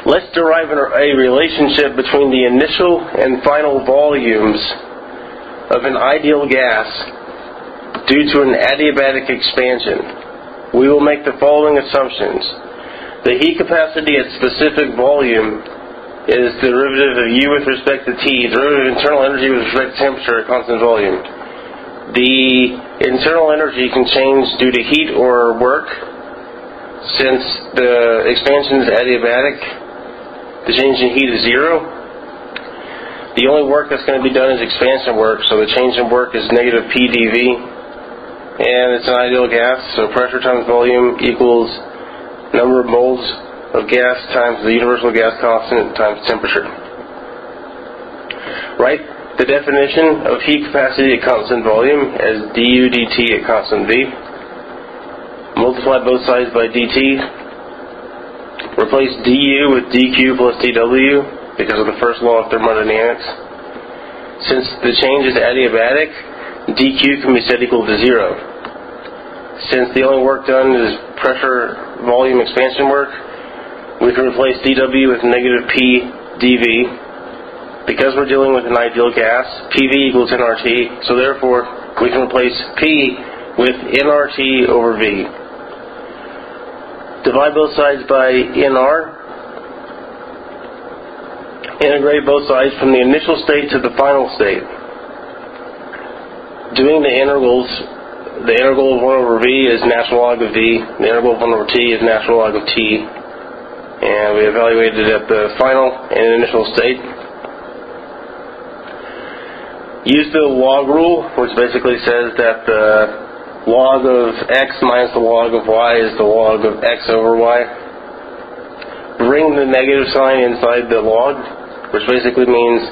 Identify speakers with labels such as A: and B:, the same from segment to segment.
A: Let's derive a relationship between the initial and final volumes of an ideal gas due to an adiabatic expansion. We will make the following assumptions. The heat capacity at specific volume is derivative of U with respect to T, derivative of internal energy with respect to temperature at constant volume. The internal energy can change due to heat or work. Since the expansion is adiabatic, the change in heat is zero. The only work that's going to be done is expansion work, so the change in work is negative P dV. And it's an ideal gas, so pressure times volume equals number of moles of gas times the universal gas constant times temperature. Write the definition of heat capacity at constant volume as du dt at constant V. Multiply both sides by dt. Replace du with dq plus dw because of the first law of thermodynamics. Since the change is adiabatic, dq can be set equal to 0. Since the only work done is pressure volume expansion work, we can replace dw with negative p dv. Because we're dealing with an ideal gas, pv equals nRT, so therefore we can replace p with nRT over v. Divide both sides by nr. Integrate both sides from the initial state to the final state. Doing the integrals, the integral of 1 over v is natural log of v, the integral of 1 over t is natural log of t, and we evaluated at the final and initial state. Use the log rule, which basically says that the log of x minus the log of y is the log of x over y. Bring the negative sign inside the log, which basically means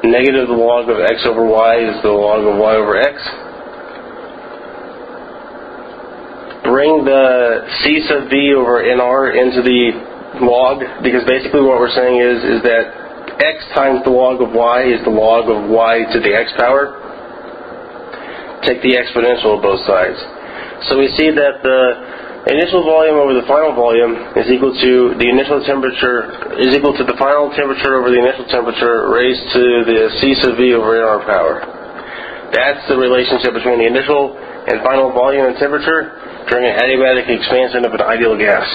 A: negative the log of x over y is the log of y over x. Bring the c sub v over nr into the log, because basically what we're saying is that x times the log of y is the log of y to the x power. Take the exponential of both sides. So we see that the initial volume over the final volume is equal to the initial temperature, is equal to the final temperature over the initial temperature raised to the c sub v over nr power. That's the relationship between the initial and final volume and temperature during an adiabatic expansion of an ideal gas.